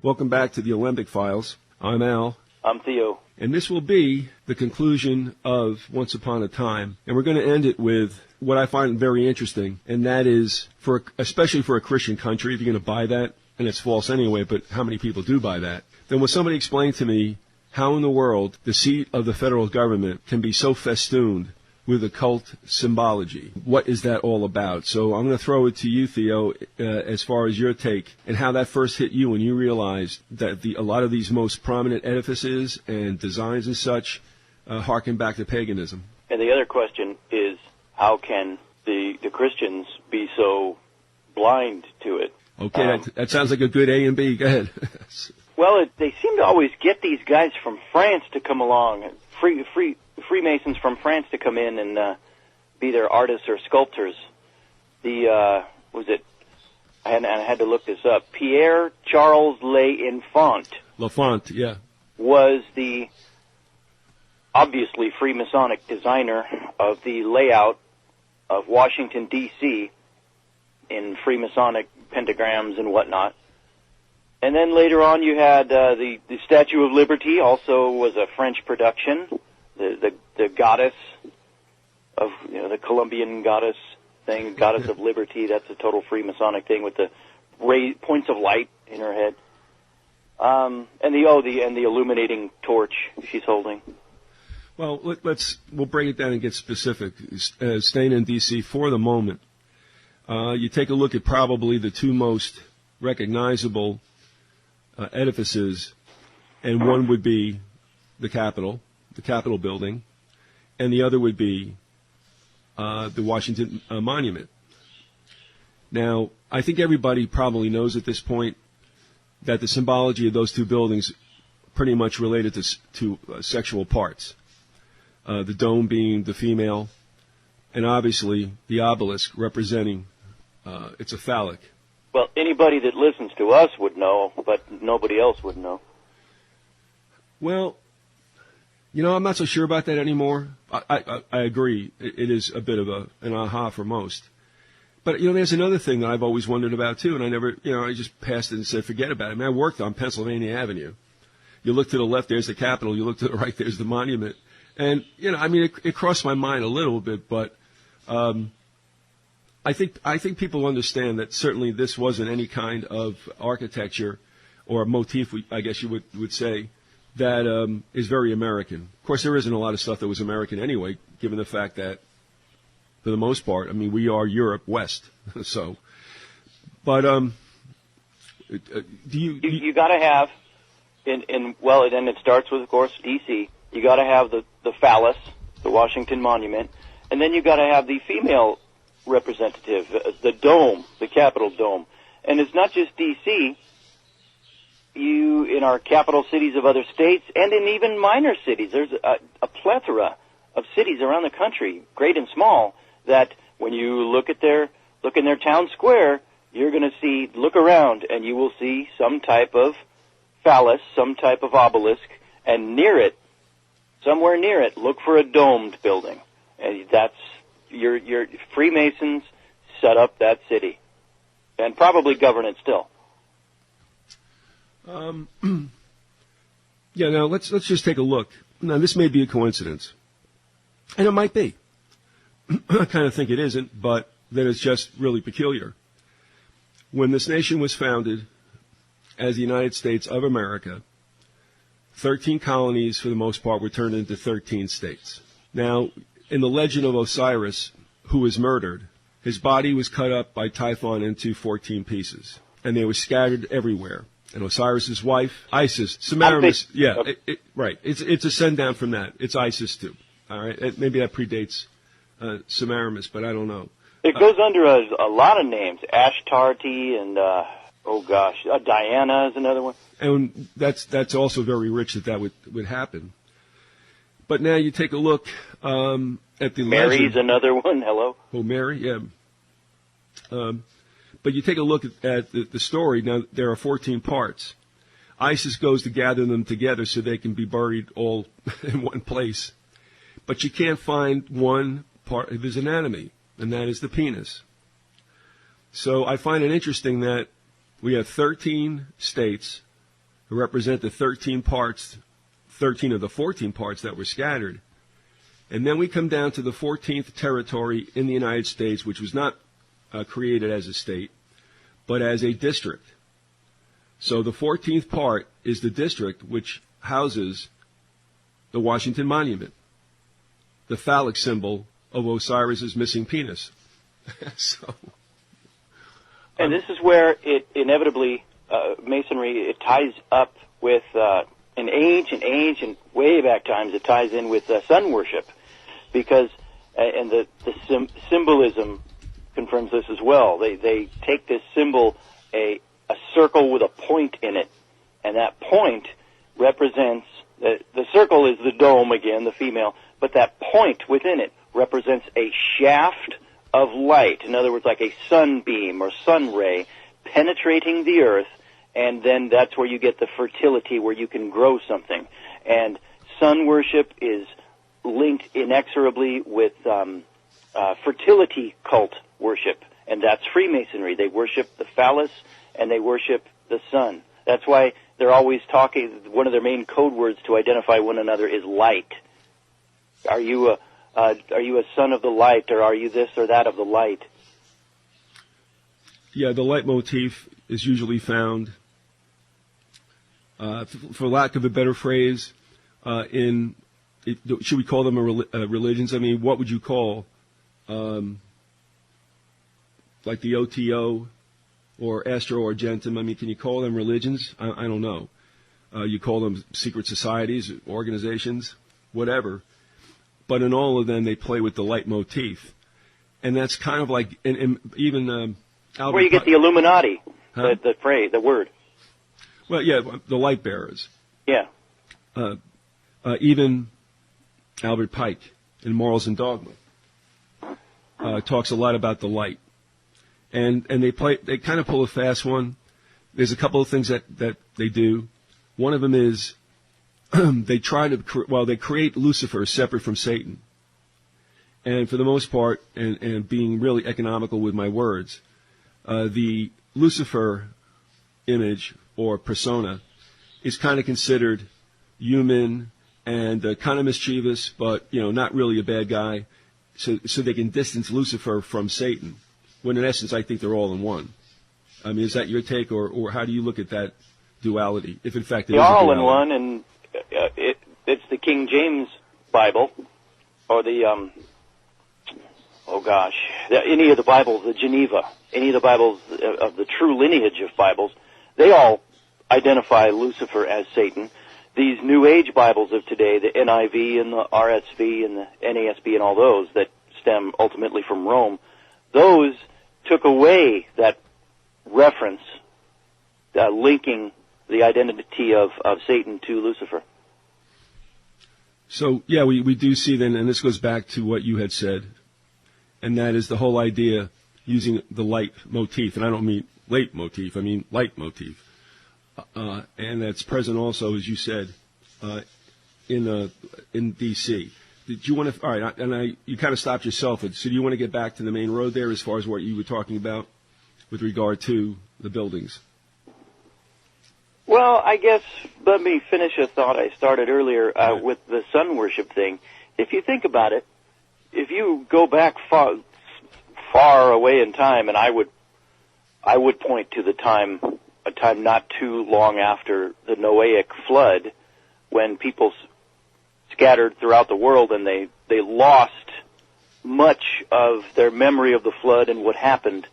Welcome back to the Alembic Files. I'm Al. I'm Theo. And this will be the conclusion of Once Upon a Time. And we're going to end it with what I find very interesting, and that is, especially for a Christian country, if you're going to buy that, and it's false anyway, but how many people do buy that, then will somebody explain to me how in the world the seat of the federal government can be so festooned with occult symbology? What is that all about? So I'm going to throw it to you, Theo, as far as your take and how that first hit you when you realized that a lot of these most prominent edifices and designs and such harken back to paganism. And the other question is, how can the Christians be so blind to it? Okay, that sounds like a good A and B. Go ahead. Well, they seem to always get these guys from France to come along, Freemasons from France to come in and be their artists or sculptors. I had to look this up. Pierre Charles L'Enfant, yeah, was the obviously Freemasonic designer of the layout of Washington, D.C. in Freemasonic pentagrams and whatnot. And then later on you had the Statue of Liberty, also was a French production. The goddess of, the Colombian goddess thing, goddess of liberty, that's a total Freemasonic thing with the points of light in her head. And the illuminating torch she's holding. Well, we'll break it down and get specific. Staying in D.C. for the moment, you take a look at probably the two most recognizable edifices, and one would be the Capitol building, and the other would be the Washington Monument. Now, I think everybody probably knows at this point that the symbology of those two buildings pretty much related to sexual parts. The dome being the female, and obviously the obelisk representing it's a phallic. Well, anybody that listens to us would know, but nobody else would know. Well, I'm not so sure about that anymore. I agree. It is a bit of an aha for most. But, there's another thing that I've always wondered about, too, and I never, I just passed it and said, forget about it. I mean, I worked on Pennsylvania Avenue. You look to the left, there's the Capitol. You look to the right, there's the monument. And, it crossed my mind a little bit, but I think people understand that certainly this wasn't any kind of architecture or motif, I guess you would say, that is very American. Of course, there isn't a lot of stuff that was American anyway, given the fact that, for the most part, we are Europe West. So, but you got to have, then it starts with, of course, D.C. You got to have the phallus, the Washington Monument, and then you got to have the female representative, the dome, the Capitol dome. And it's not just D.C. In our capital cities of other states and in even minor cities, there's a plethora of cities around the country, great and small, that when you look in their town square, you're going to look around and you will see some type of phallus, some type of obelisk, and somewhere near it, look for a domed building. And that's your Freemasons set up that city and probably govern it still. Yeah, now let's just take a look. Now, this may be a coincidence, and it might be. I kind of think it isn't, but that it's just really peculiar. When this nation was founded as the United States of America, 13 colonies, for the most part, were turned into 13 states. Now, in the legend of Osiris, who was murdered, his body was cut up by Typhon into 14 pieces, and they were scattered everywhere. And Osiris's wife, Isis, Semiramis, yeah, right. It's a send down from that. It's Isis too. All right, maybe that predates Semiramis, but I don't know. It goes under a lot of names. Ashtarti and Diana is another one. And that's also very rich that would happen. But now you take a look at the Mary's legend. Another one. Hello. Oh, Mary, yeah. But you take a look at the story. Now, there are 14 parts. Isis goes to gather them together so they can be buried all in one place. But you can't find one part of his anatomy, and that is the penis. So I find it interesting that we have 13 states who represent the 13 of the 14 parts that were scattered. And then we come down to the 14th territory in the United States, which was not created as a state, but as a district. So the 14th part is the district which houses the Washington Monument, the phallic symbol of Osiris's missing penis. And this is where it inevitably, Masonry, it ties up with, in ancient, way back times, it ties in with sun worship, because, and the symbolism confirms this as well. They take this symbol, a circle with a point in it, and that point represents, the circle is the dome again, the female, but that point within it represents a shaft of light. In other words, like a sunbeam or sun ray penetrating the earth, and then that's where you get the fertility, where you can grow something. And sun worship is linked inexorably with fertility cult worship, and that's Freemasonry. They worship the phallus and they worship the sun. That's why they're always talking, one of their main code words to identify one another is light. Are you a son of the light, or are you this or that of the light? Yeah, the leitmotif is usually found, for lack of a better phrase, should we call them religions? I mean, what would you call, like the OTO or Astro Argentum? I mean, can you call them religions? I don't know. You call them secret societies, organizations, whatever. But in all of them, they play with the leitmotif. And that's kind of like, and even Albert, where you get the Illuminati, huh? the phrase, the word. Well, yeah, the light bearers. Yeah. Even Albert Pike in Morals and Dogma talks a lot about the light. And they kind of pull a fast one. There's a couple of things that they do. One of them is they create Lucifer separate from Satan. And for the most part, and being really economical with my words, the Lucifer image or persona is kind of considered human and kind of mischievous, but not really a bad guy. So they can distance Lucifer from Satan. When in essence, I think they're all in one. I mean, is that your take, or how do you look at that duality? If in fact it is a duality. They're all in one, and it's the King James Bible, or the any of the Bibles, the Geneva, any of the Bibles of the true lineage of Bibles, they all identify Lucifer as Satan. These New Age Bibles of today, the NIV and the RSV and the NASB and all those that stem ultimately from Rome, those took away that reference, linking the identity of Satan to Lucifer. So, yeah, we do see then, and this goes back to what you had said, and that is the whole idea using the light motif, and I don't mean leitmotif, I mean light motif. And that's present also, as you said, in D.C. Did you want to? All right, you kind of stopped yourself. So do you want to get back to the main road there as far as what you were talking about with regard to the buildings? Well, I guess let me finish a thought I started earlier with the sun worship thing. If you think about it, if you go back far away in time, and I would point to a time not too long after the Noahic flood, when people scattered throughout the world and they lost much of their memory of the flood and what happened.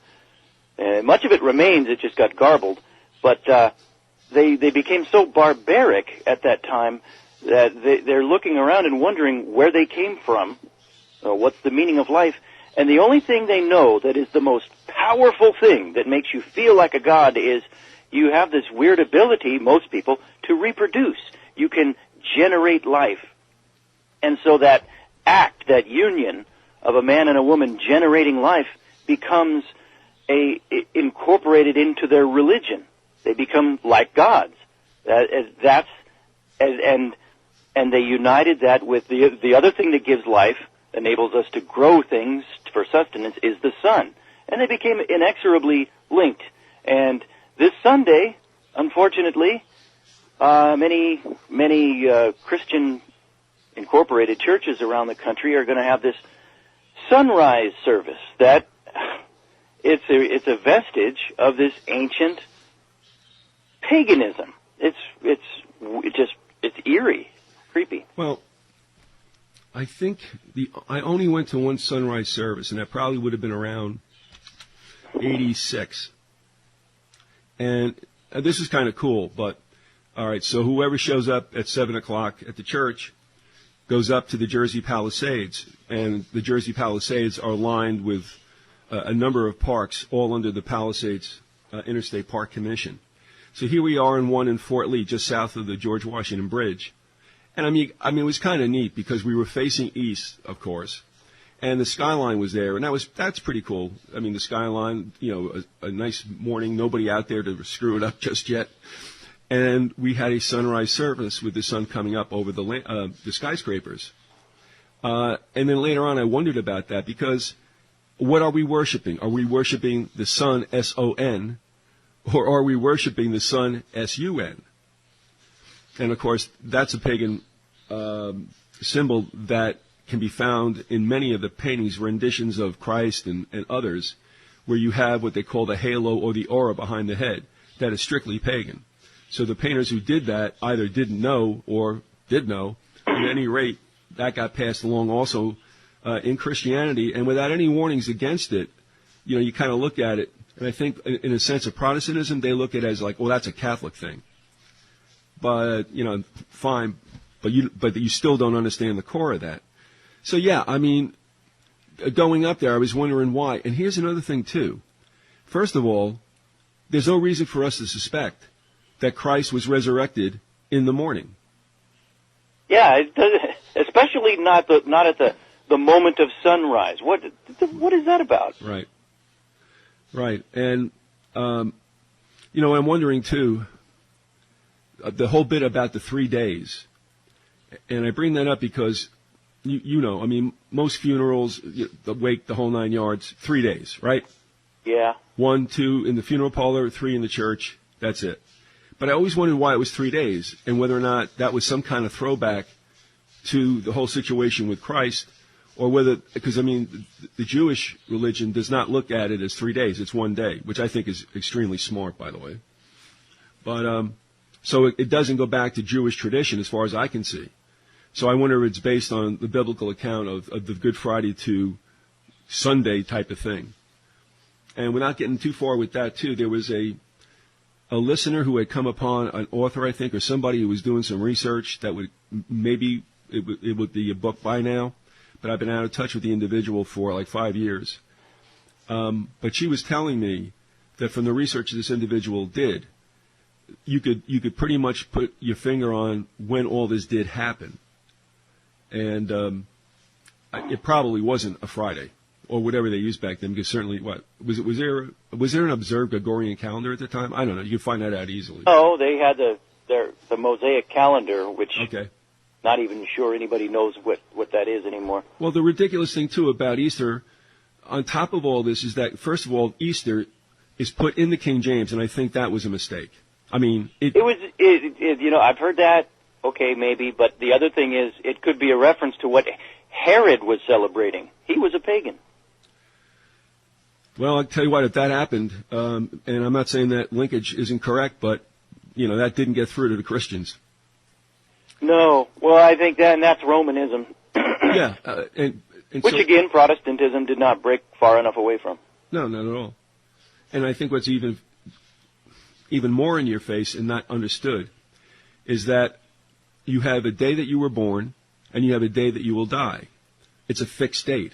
Much of it remains, it just got garbled. But they became so barbaric at that time that they're looking around and wondering where they came from, what's the meaning of life. And the only thing they know that is the most powerful thing that makes you feel like a god is you have this weird ability, most people, to reproduce. You can generate life. And so that act, that union of a man and a woman generating life becomes incorporated into their religion. They become like gods. And they united that with the other thing that gives life, enables us to grow things for sustenance, is the sun. And they became inexorably linked. And this Sunday, unfortunately, Many Christian incorporated churches around the country are going to have this sunrise service. That it's a vestige of this ancient paganism. It's eerie, creepy. Well, I think I only went to one sunrise service, and that probably would have been around 86. And this is kind of cool, but all right. So whoever shows up at 7 o'clock at the church goes up to the Jersey Palisades, and the Jersey Palisades are lined with a number of parks, all under the Palisades Interstate Park Commission. So here we are in one in Fort Lee, just south of the George Washington Bridge. And I mean, it was kind of neat because we were facing east, of course, and the skyline was there, and that's pretty cool. I mean, the skyline, a nice morning, nobody out there to screw it up just yet. And we had a sunrise service with the sun coming up over the skyscrapers. And then later on, I wondered about that because what are we worshiping? Are we worshiping the sun, S-O-N, or are we worshiping the sun, S-U-N? And, of course, that's a pagan symbol that can be found in many of the paintings, renditions of Christ and others, where you have what they call the halo or the aura behind the head. That is strictly pagan. So the painters who did that either didn't know or did know. At any rate, that got passed along also in Christianity, and without any warnings against it. You kind of look at it, and I think in a sense of Protestantism, they look at it as like, well, that's a Catholic thing. But, fine, but you still don't understand the core of that. So, yeah, I mean, going up there, I was wondering why. And here's another thing, too. First of all, there's no reason for us to suspect that Christ was resurrected in the morning. Yeah, especially not at the moment of sunrise. What is that about? Right. And, I'm wondering, too, the whole bit about the 3 days. And I bring that up because, most funerals, the wake, the whole 9 yards, 3 days, right? Yeah. 1, 2 in the funeral parlor, 3 in the church. That's it. But I always wondered why it was 3 days and whether or not that was some kind of throwback to the whole situation with Christ, or whether, because, the Jewish religion does not look at it as 3 days. It's 1 day, which I think is extremely smart, by the way. But, so it doesn't go back to Jewish tradition as far as I can see. So I wonder if it's based on the biblical account of the Good Friday to Sunday type of thing. And without getting too far with that, too, there was a listener who had come upon an author, I think, or somebody who was doing some research that would maybe it would be a book by now, but I've been out of touch with the individual for like 5 years. But she was telling me that from the research this individual did, you could pretty much put your finger on when all this did happen, and it probably wasn't a Friday or whatever they used back then. Because certainly, was there an observed Gregorian calendar at the time? I don't know. You can find that out easily. Oh, they had the Mosaic calendar, which okay. Not even sure anybody knows what that is anymore. Well, the ridiculous thing too about Easter, on top of all this, is that first of all, Easter is put in the King James, and I think that was a mistake. I mean, it was, I've heard that, okay, maybe, but the other thing is it could be a reference to what Herod was celebrating. He was a pagan. Well, I'll tell you what, if that happened, and I'm not saying that linkage isn't correct, but, that didn't get through to the Christians. No. Well, I think that's Romanism. Yeah. Which, again, Protestantism did not break far enough away from. No, not at all. And I think what's even more in your face and not understood is that you have a day that you were born and you have a day that you will die. It's a fixed date.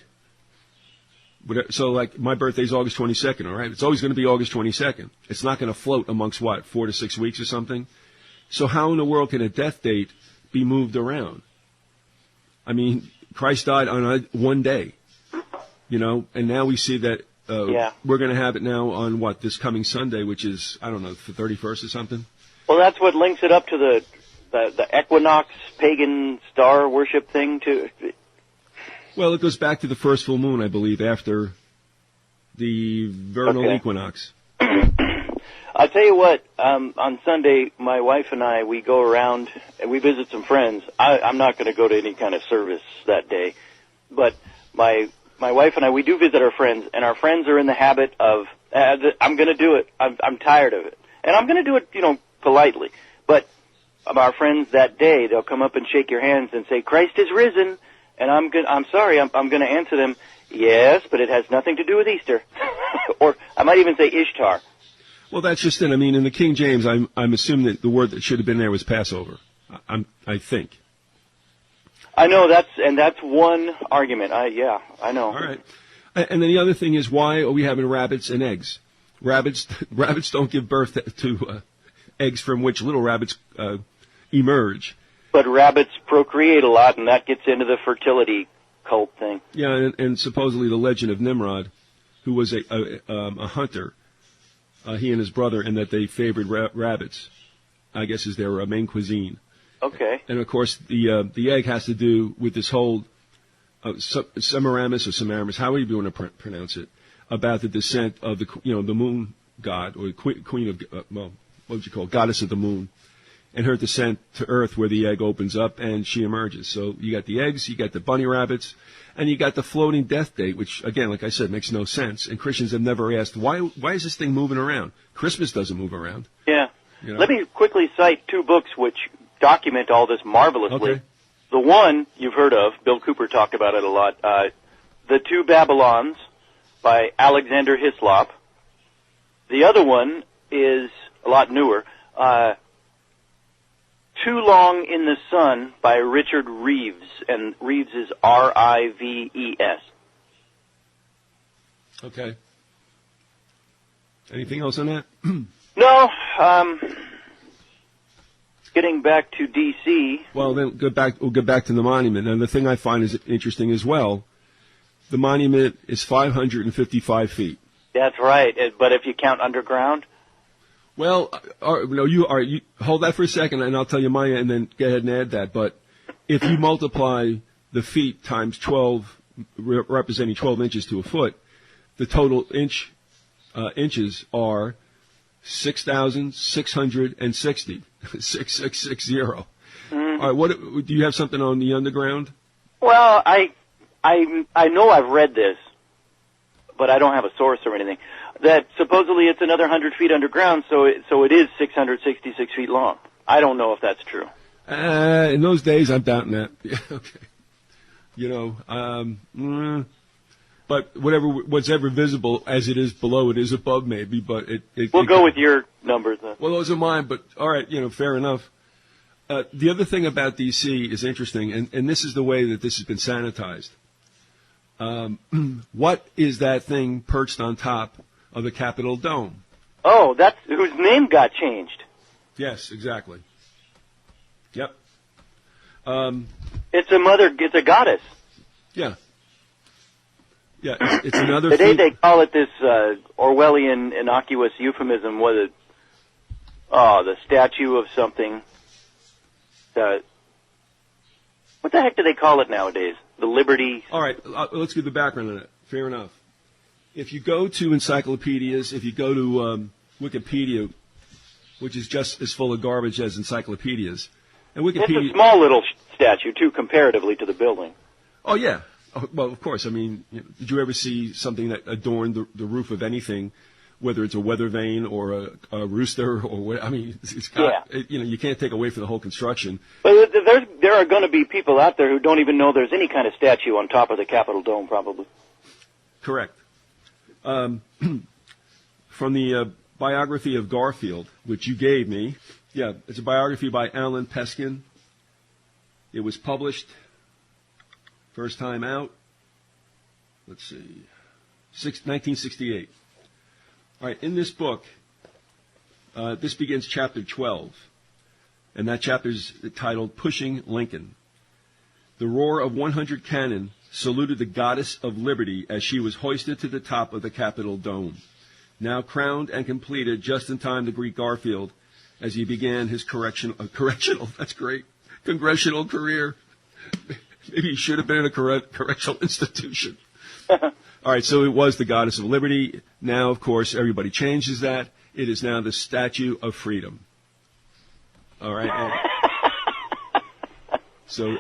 So, like, my birthday's August 22nd, all right? It's always going to be August 22nd. It's not going to float amongst, 4 to 6 weeks or something? So how in the world can a death date be moved around? I mean, Christ died on one day, and now we see that we're going to have it now on, this coming Sunday, which is, I don't know, the 31st or something? Well, that's what links it up to the equinox pagan star worship thing, too. Well, it goes back to the first full moon, I believe, after the vernal equinox. I'll tell you what, on Sunday, my wife and I, we go around and we visit some friends. I'm not going to go to any kind of service that day, but my wife and I, we do visit our friends, and our friends are in the habit of, I'm going to do it. I'm tired of it. And I'm going to do it, politely. But our friends that day, they'll come up and shake your hands and say, Christ is risen. And I'm sorry, I'm going to answer them, yes, but it has nothing to do with Easter. Or I might even say Ishtar. Well, that's just it. I mean, in the King James, I'm assuming that the word that should have been there was Passover. I think. I know that's one argument. I know. All right. And then the other thing is, why are we having rabbits and eggs? Rabbits don't give birth to eggs from which little rabbits emerge. But rabbits procreate a lot, and that gets into the fertility cult thing. Yeah, and supposedly the legend of Nimrod, who was a hunter, he and his brother, and that they favored rabbits, I guess, is their main cuisine. Okay. And of course, the egg has to do with this whole Semiramis or Semiramis, how are you going to pronounce it, about the descent of the moon god, or queen of what would you call it, goddess of the moon, and her descent to Earth, where the egg opens up and she emerges. So you got the eggs, you got the bunny rabbits, and you got the floating death date, which again, like I said, makes no sense. And Christians have never asked, why is this thing moving around? Christmas doesn't move around. Yeah. Let me quickly cite two books which document all this marvelously. Okay. The one you've heard of, Bill Cooper talked about it a lot, The Two Babylons by Alexander Hislop. The other one is a lot newer, Too Long in the Sun by Richard Reeves, and Reeves is R-I-V-E-S. Okay. Anything else on that? No, getting back to D.C. Well, then we'll get back to the monument. And the thing I find is interesting as well, the monument is 555 feet. That's right, but if you count underground? Well, you hold that for a second, and I'll tell you mine, and then go ahead and add that. But if you multiply the feet times 12, representing 12 inches to a foot, the total inches are 6,660. 6660. Mm-hmm. All right, what do you have something on the underground? Well, I know I've read this, but I don't have a source or anything. That supposedly it's another 100 feet underground, so it is 666 feet long. I don't know if that's true. In those days, I'm doubting that. Okay. But what's ever visible as it is below, it is above maybe, but we'll go with your numbers then. Well, those are mine, but all right, fair enough. The other thing about D.C. is interesting, and this is the way that this has been sanitized. What is that thing perched on top of the Capitol Dome? Oh, that's whose name got changed. Yes, exactly. Yep. It's a goddess. Yeah. Yeah, it's another. Today they call it this Orwellian innocuous euphemism. Was it? Oh, the statue of something. What the heck do they call it nowadays? The Liberty. All right, let's give the background on it. Fair enough. If you go to encyclopedias, if you go to Wikipedia, which is just as full of garbage as encyclopedias, and Wikipedia. It's a small little statue too, comparatively to the building. Oh yeah. Well, of course. I mean, did you ever see something that adorned the roof of anything, whether it's a weather vane or a rooster or what? I mean, it's got, you can't take away from the whole construction. But there are going to be people out there who don't even know there's any kind of statue on top of the Capitol Dome, probably. Correct. From the biography of Garfield, which you gave me, it's a biography by Alan Peskin. It was published. First time out, let's see, 1968. All right, in this book, this begins chapter 12, and that chapter is titled Pushing Lincoln. The roar of 100 cannon saluted the goddess of liberty as she was hoisted to the top of the Capitol Dome. Now crowned and completed just in time to greet Garfield as he began his congressional career. Maybe he should have been in a correctional institution. All right, so it was the goddess of liberty. Now, of course, everybody changes that. it is now the Statue of Freedom. All right.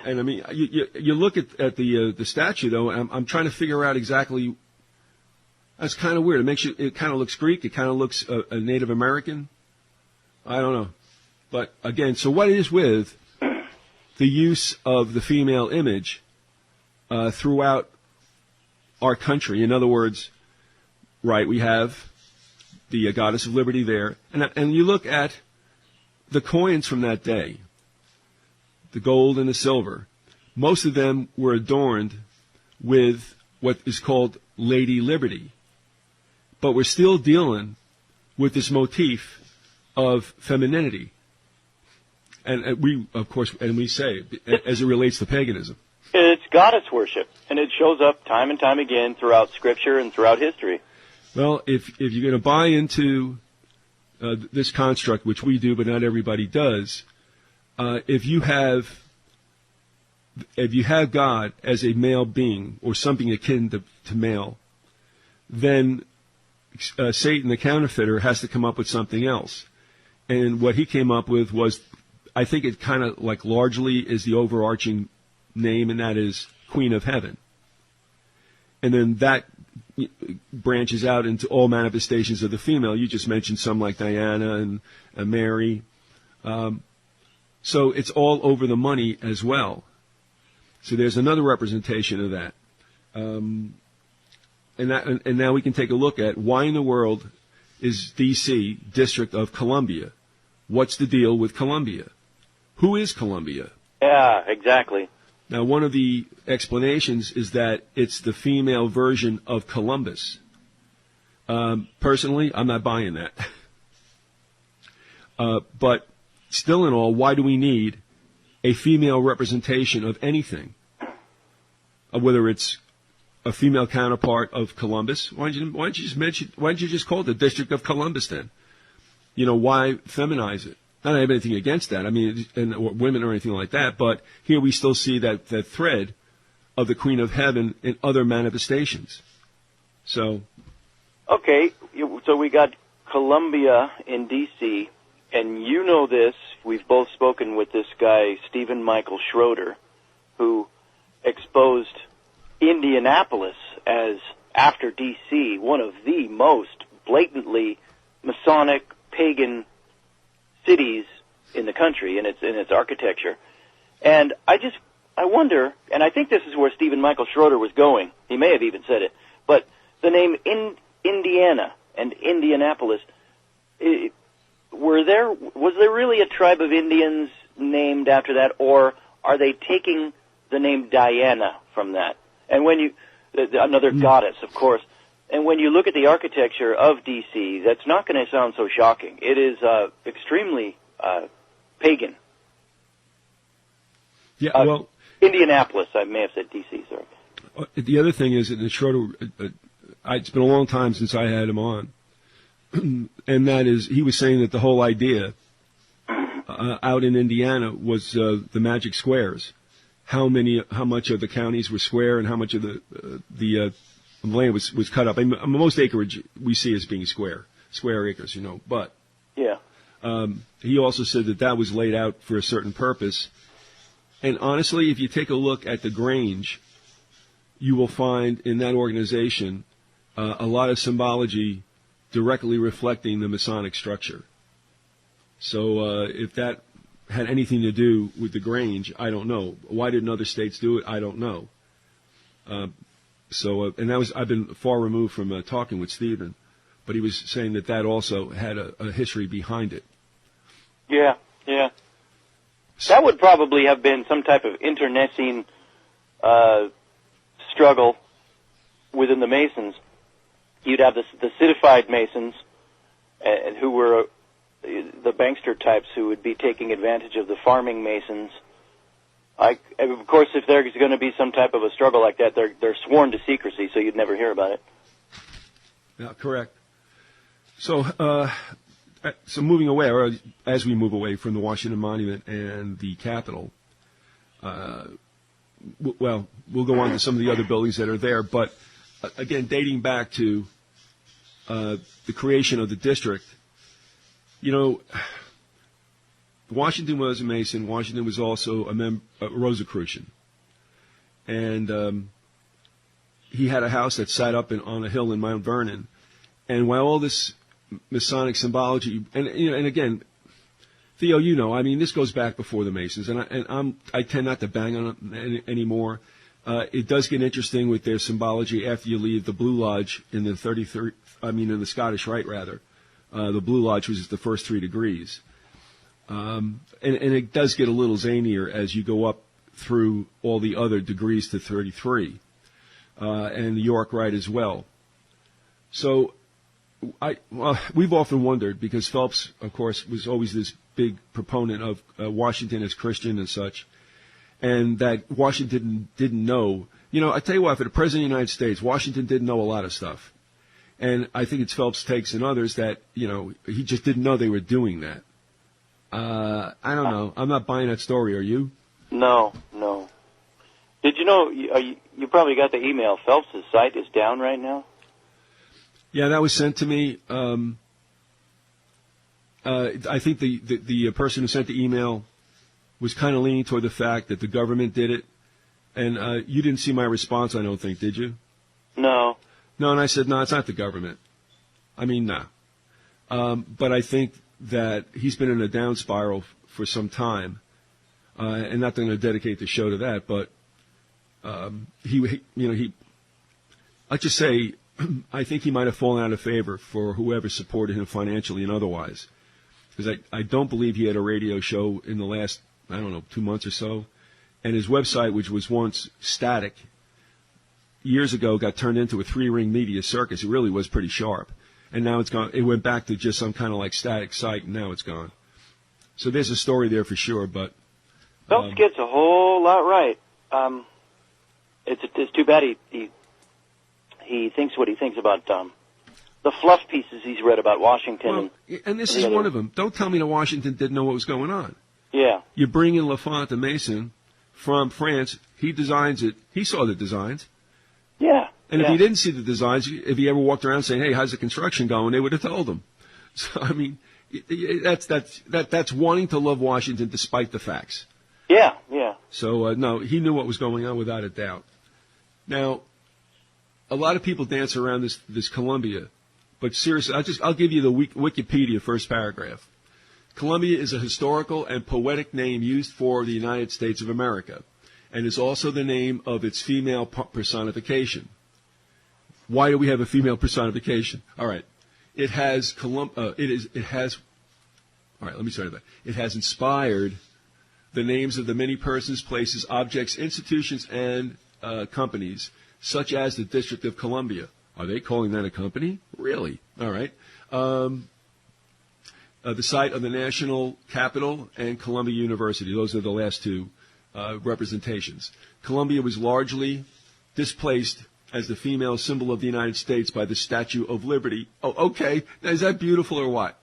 And I mean, you look at the statue though, and I'm trying to figure out exactly. That's kind of weird. It kind of looks Greek. It kind of looks a Native American. I don't know. But again, so what is with the use of the female image throughout our country? In other words, right, we have the goddess of liberty there, and you look at the coins from that day, the gold and the silver. Most of them were adorned with what is called Lady Liberty, but we're still dealing with this motif of femininity. And we, of course, and we say, as it relates to paganism. It's goddess worship, and it shows up time and time again throughout Scripture and throughout history. Well, if you're going to buy into this construct, which we do, but not everybody does, if you have God as a male being or something akin to male, then Satan, the counterfeiter, has to come up with something else. And what he came up with was, I think it kind of like largely is the overarching name, and that is Queen of Heaven. And then that branches out into all manifestations of the female. You just mentioned some like Diana and Mary. So it's all over the money as well. So there's another representation of that. And now we can take a look at why in the world is D.C. District of Columbia? What's the deal with Columbia? Who is Columbia? Yeah, exactly. Now, one of the explanations is that it's the female version of Columbus. Personally, I'm not buying that. But still in all, why do we need a female representation of anything? Whether it's a female counterpart of Columbus, why don't you just call it the District of Columbus then? You know, why feminize it? I don't have anything against that. I mean, or women or anything like that. But here we still see that thread of the Queen of Heaven in other manifestations. So. Okay, so we got Columbia in D.C., and you know this. We've both spoken with this guy, Stephen Michael Schroeder, who exposed Indianapolis as, after D.C., one of the most blatantly Masonic, pagan cities in the country in its architecture. And I wonder, and I think this is where Stephen Michael Schroeder was going. He may have even said it, but the name Indiana and Indianapolis, was there really a tribe of Indians named after that, or are they taking the name Diana from that? And when another goddess, of course. And when you look at the architecture of D.C., that's not going to sound so shocking. It is extremely pagan. Yeah, well, Indianapolis. I may have said D.C. Sorry. The other thing is that Schroeder. It's been a long time since I had him on, and that is he was saying that the whole idea out in Indiana was the magic squares. How much of the counties were square, and how much of the land was cut up. I mean, most acreage we see as being square acres, you know. But yeah, he also said that was laid out for a certain purpose. And honestly, if you take a look at the Grange, you will find in that organization a lot of symbology directly reflecting the Masonic structure. So if that had anything to do with the Grange, I don't know. Why didn't other states do it? I don't know. And I've been far removed from talking with Stephen, but he was saying that also had a history behind it. Yeah. That would probably have been some type of internecine struggle within the Masons. You'd have the citified Masons, and who were the bankster types who would be taking advantage of the farming Masons. Of course, if there's going to be some type of a struggle like that, they're sworn to secrecy, so you'd never hear about it. Yeah, correct. So moving away, or as we move away from the Washington Monument and the Capitol, we'll go on to some of the other buildings that are there. But again, dating back to the creation of the district, You know, Washington was a Mason. Washington was also a Rosicrucian. And he had a house that sat up on a hill in Mount Vernon. And while all this Masonic symbology, and again, Theo, you know, I mean, this goes back before the Masons, and I tend not to bang on it anymore. It does get interesting with their symbology after you leave the Blue Lodge in the in the Scottish Rite rather. The Blue Lodge was the first 3 degrees. And it does get a little zanier as you go up through all the other degrees to 33, and the York Rite as well. So, we've often wondered, because Phelps, of course, was always this big proponent of Washington as Christian and such, and that Washington didn't know. You know, I tell you what, for the President of the United States, Washington didn't know a lot of stuff. And I think it's Phelps' takes and others that, you know, he just didn't know they were doing that. I don't know. I'm not buying that story. Are you? No. Did you know, you probably got the email, Phelps' site is down right now? Yeah, that was sent to me. I think the person who sent the email was kind of leaning toward the fact that the government did it. And you didn't see my response, I don't think, did you? No. No, and I said, no, it's not the government. I mean, no. But I think that he's been in a down spiral for some time, and not going to dedicate the show to that, but I'd just say, I think he might have fallen out of favor for whoever supported him financially and otherwise, because I don't believe he had a radio show in the last, 2 months or so, and his website, which was once static, years ago got turned into a 3-ring media circus. It really was pretty sharp. And now it's gone. It went back to just some kind of like static site, and now it's gone. So there's a story there for sure, but... Phelps gets a whole lot right. It's too bad he thinks what he thinks about the fluff pieces he's read about Washington. Well, and this is one of them. Don't tell me that Washington didn't know what was going on. Yeah. You bring in Lafont, the Mason, from France. He designs it. He saw the designs. Yeah. And if he didn't see the designs, if he ever walked around saying, hey, how's the construction going, they would have told him. So, I mean, that's wanting to love Washington despite the facts. Yeah. So, no, he knew what was going on without a doubt. Now, a lot of people dance around this Columbia, but seriously, I'll give you the Wikipedia first paragraph. Columbia is a historical and poetic name used for the United States of America, and is also the name of its female personification. Why do we have a female personification? All right. It has inspired the names of the many persons, places, objects, institutions, and companies, such as the District of Columbia. Are they calling that a company? Really? All right. The site of the National Capitol and Columbia University. Those are the last two representations. Columbia was largely displaced as the female symbol of the United States by the Statue of Liberty. Oh, okay. Now, is that beautiful or what?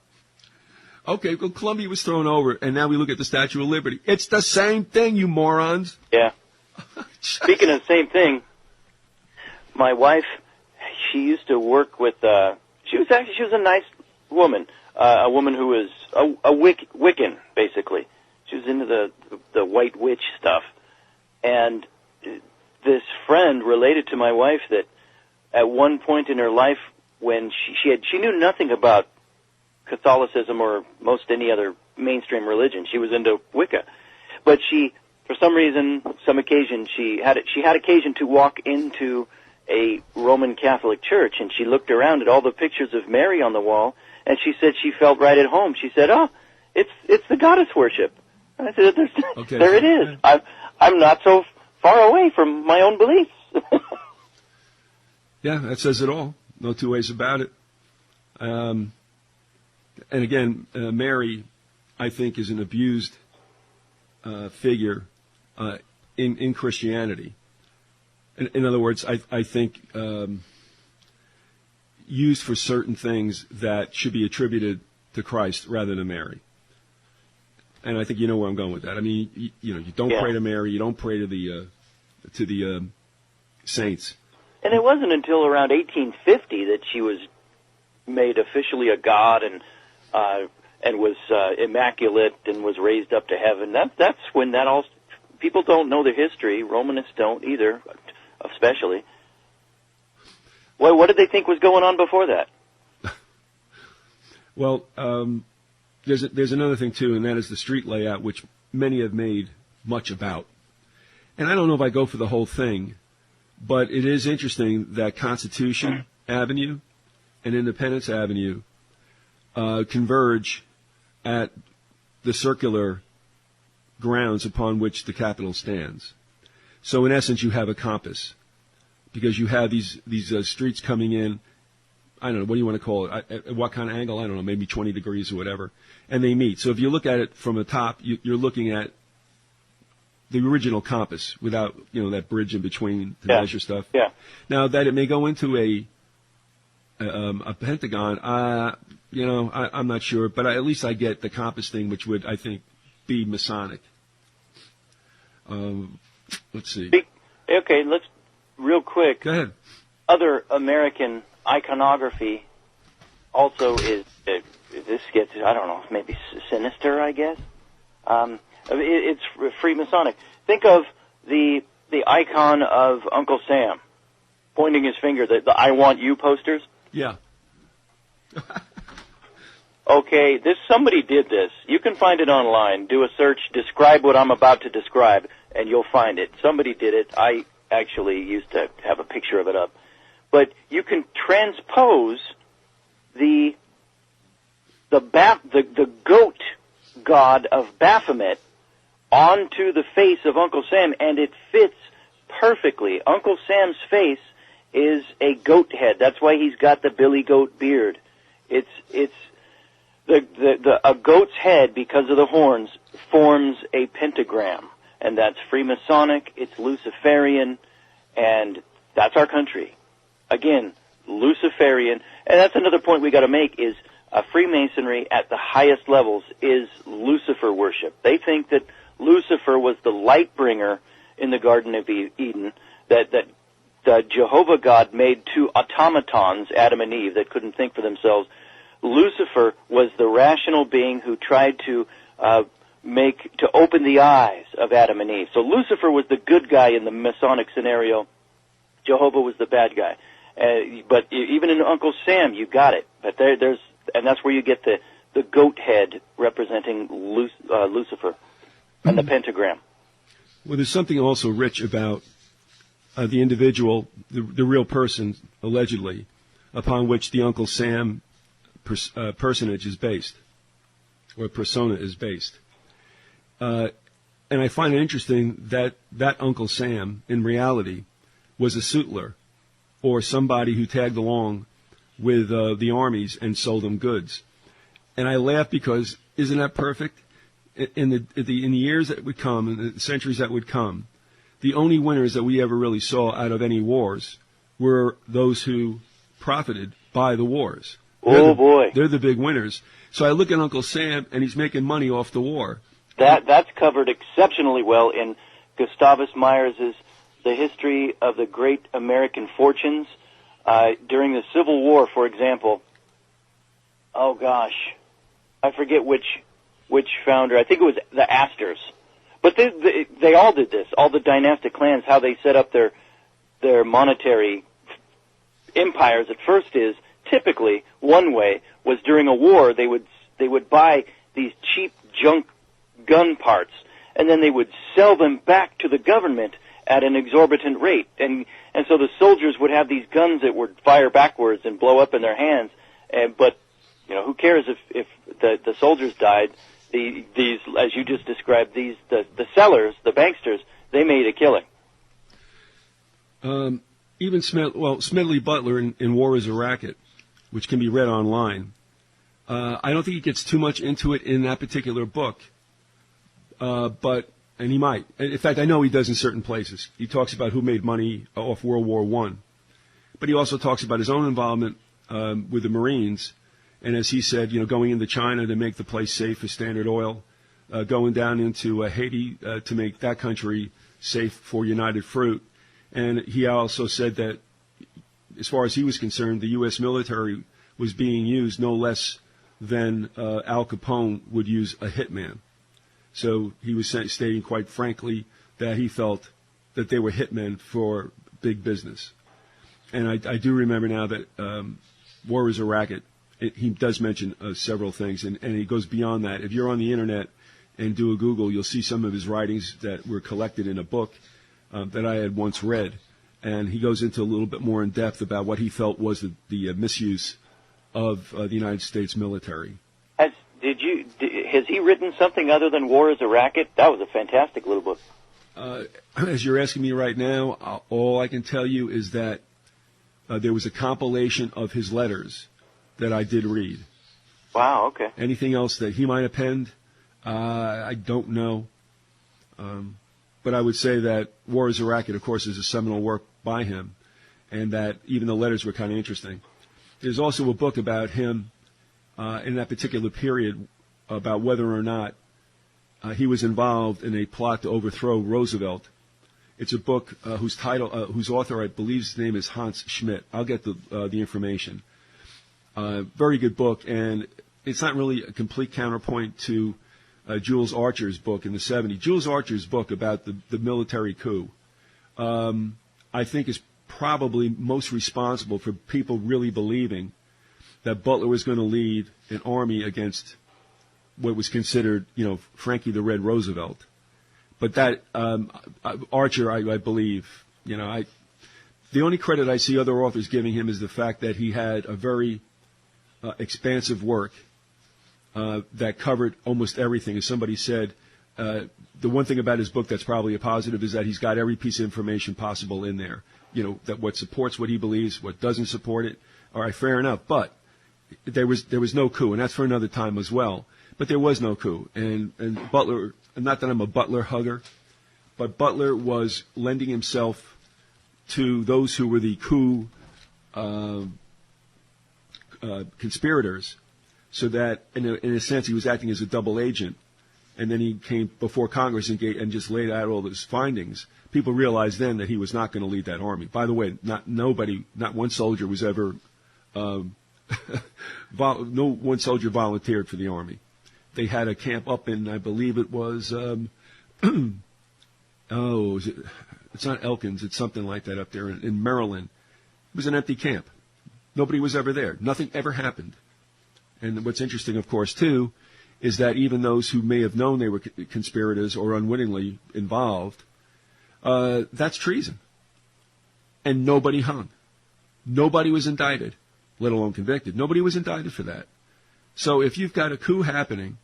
Okay, well, Columbia was thrown over, and now we look at the Statue of Liberty. It's the same thing, you morons. Yeah. Speaking of the same thing, my wife, she used to work with, she was a nice woman, a woman who was a Wiccan, basically. She was into the white witch stuff. And this friend related to my wife that at one point in her life when she knew nothing about Catholicism or most any other mainstream religion. She was into Wicca. But for some reason, some occasion, she had occasion to walk into a Roman Catholic church, and she looked around at all the pictures of Mary on the wall, and she said she felt right at home. She said, "Oh, it's the goddess worship." I said, okay, "There it is. I'm not so far away from my own beliefs." Yeah, that says it all. No two ways about it. And again, Mary, I think, is an abused figure in Christianity. In other words, I think used for certain things that should be attributed to Christ rather than Mary. And I think you know where I'm going with that. I mean, you don't pray to Mary, you don't pray to the saints. And it wasn't until around 1850 that she was made officially a god, and and was immaculate and was raised up to heaven. That's when that all. People don't know the history. Romanists don't either, especially. Well, what did they think was going on before that? Well, there's another thing too, and that is the street layout, which many have made much about. And I don't know if I go for the whole thing, but it is interesting that Constitution Avenue and Independence Avenue converge at the circular grounds upon which the Capitol stands. So in essence, you have a compass, because you have these streets coming in. I don't know, what do you want to call it? At what kind of angle? I don't know, maybe 20 degrees or whatever. And they meet. So if you look at it from the top, you're looking at the original compass without, that bridge in between to measure stuff. Yeah. Now, that it may go into a pentagon, I'm not sure, but at least I get the compass thing, which would, I think, be Masonic. Let's see. Okay, let's, real quick. Go ahead. Other American iconography also is, this gets, I don't know, maybe sinister, I guess. It's Freemasonic. Think of the icon of Uncle Sam pointing his finger, the I Want You posters. Yeah. Okay, somebody did this. You can find it online. Do a search, describe what I'm about to describe, and you'll find it. Somebody did it. I actually used to have a picture of it up. But you can transpose the goat god of Baphomet onto the face of Uncle Sam, and it fits perfectly. Uncle Sam's face is a goat head. That's why he's got the billy goat beard. It's a goat's head, because of the horns, forms a pentagram, and that's Freemasonic. It's Luciferian, and that's our country. Again, Luciferian, and that's another point we got to make is Freemasonry at the highest levels is Lucifer worship. They think that Lucifer was the light bringer in the Garden of Eden, that Jehovah God made two automatons, Adam and Eve, that couldn't think for themselves. Lucifer was the rational being who tried to open the eyes of Adam and Eve. So Lucifer was the good guy in the Masonic scenario. Jehovah was the bad guy. But even in Uncle Sam, you got it. But and that's where you get the goat head representing Lucifer and the pentagram. Well, there's something also rich about the individual, the real person, allegedly, upon which the Uncle Sam personage is based, or persona is based. And I find it interesting that Uncle Sam, in reality, was a sutler, or somebody who tagged along with the armies and sold them goods. And I laugh because, isn't that perfect? In the years that would come, in the centuries that would come, the only winners that we ever really saw out of any wars were those who profited by the wars. Boy. They're the big winners. So I look at Uncle Sam, and he's making money off the war. That's covered exceptionally well in Gustavus Myers's The History of the Great American Fortunes. During the Civil War, for example, oh gosh, I forget which founder. I think it was the Astors. But they all did this, all the dynastic clans, how they set up their monetary empires at first is typically one way was during a war they would buy these cheap junk gun parts, and then they would sell them back to the government at an exorbitant rate, and so the soldiers would have these guns that would fire backwards and blow up in their hands, but who cares if the soldiers died? These, as you just described, the sellers, the banksters, they made a killing. Even Smedley Butler in War is a Racket, which can be read online. I don't think he gets too much into it in that particular book, and he might. In fact, I know he does in certain places. He talks about who made money off World War I. But he also talks about his own involvement with the Marines. And as he said, going into China to make the place safe for Standard Oil, going down into Haiti to make that country safe for United Fruit. And he also said that, as far as he was concerned, the U.S. military was being used no less then Al Capone would use a hitman. So he was stating quite frankly that he felt that they were hitmen for big business. And I do remember now that War is a Racket, he does mention several things, and he goes beyond that. If you're on the Internet and do a Google, you'll see some of his writings that were collected in a book that I had once read. And he goes into a little bit more in depth about what he felt was the misuse of the United States military. Has he written something other than War is a Racket? That was a fantastic little book. As you're asking me right now, all I can tell you is that there was a compilation of his letters that I did read. Wow, okay. Anything else that he might have penned, I don't know. But I would say that War is a Racket, of course, is a seminal work by him, and that even the letters were kind of interesting. There's also a book about him in that particular period about whether or not he was involved in a plot to overthrow Roosevelt. It's a book whose author, I believe his name is Hans Schmidt. I'll get the information. Very good book, and it's not really a complete counterpoint to Jules Archer's book in the 70s. Jules Archer's book about the military coup, I think, is probably most responsible for people really believing that Butler was going to lead an army against what was considered, Frankie the Red Roosevelt. But that Archer, I believe, the only credit I see other authors giving him is the fact that he had a very expansive work that covered almost everything. As somebody said, the one thing about his book that's probably a positive is that he's got every piece of information possible in there. That what supports what he believes, what doesn't support it. All right, fair enough. But there was no coup, and that's for another time as well. But there was no coup, and Butler. Not that I'm a Butler hugger, but Butler was lending himself to those who were the coup conspirators, so that in a sense he was acting as a double agent. And then he came before Congress and just laid out all his findings. People realized then that he was not going to lead that army. By the way, not one soldier was ever, no one soldier volunteered for the army. They had a camp up in, I believe it was, it's not Elkins, it's something like that up there in Maryland. It was an empty camp. Nobody was ever there. Nothing ever happened. And what's interesting, of course, too, is that even those who may have known they were conspirators or unwittingly involved, that's treason. And nobody hung. Nobody was indicted, let alone convicted. Nobody was indicted for that. So if you've got a coup happening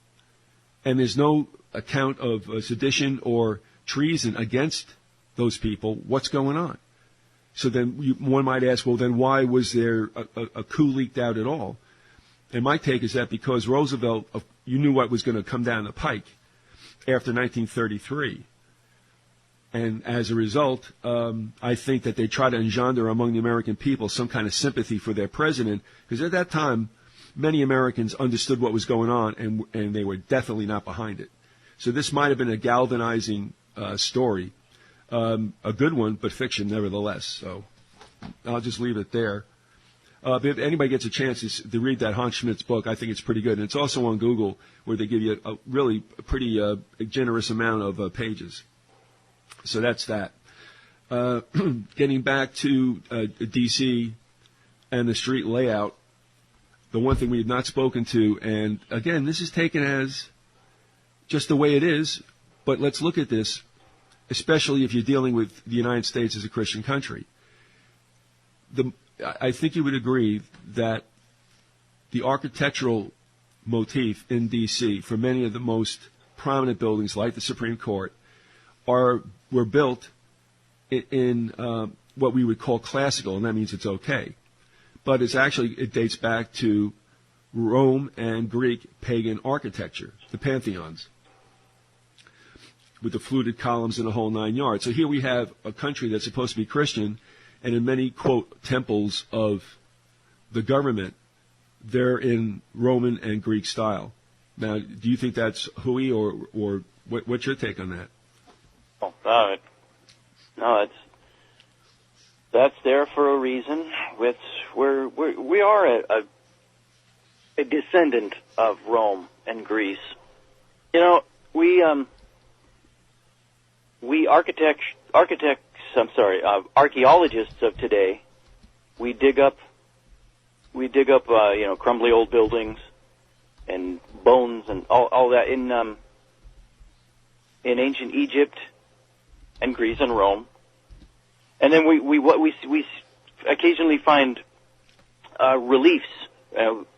and there's no account of sedition or treason against those people, what's going on? So then one might ask, well, then why was there a coup leaked out at all? And my take is that because Roosevelt, you knew what was going to come down the pike after 1933. And as a result, I think that they try to engender among the American people some kind of sympathy for their president, because at that time, many Americans understood what was going on, and they were definitely not behind it. So this might have been a galvanizing story, a good one, but fiction nevertheless. So I'll just leave it there. If anybody gets a chance to read that Hans Schmidt's book, I think it's pretty good. And it's also on Google, where they give you a really pretty generous amount of pages. So that's that. Getting back to D.C. and the street layout, the one thing we have not spoken to, and again, this is taken as just the way it is, but let's look at this, especially if you're dealing with the United States as a Christian country. I think you would agree that the architectural motif in D.C. for many of the most prominent buildings, like the Supreme Court, were built in what we would call classical, and that means it's okay. But it dates back to Rome and Greek pagan architecture, the pantheons, with the fluted columns and the whole 9 yards. So here we have a country that's supposed to be Christian, and in many, quote, temples of the government, they're in Roman and Greek style. Now, do you think that's hooey, or what's your take on that? No, that's there for a reason. We are a descendant of Rome and Greece. We archaeologists of today, we dig up crumbly old buildings and bones and all that in ancient Egypt and Greece and Rome, and then we occasionally find reliefs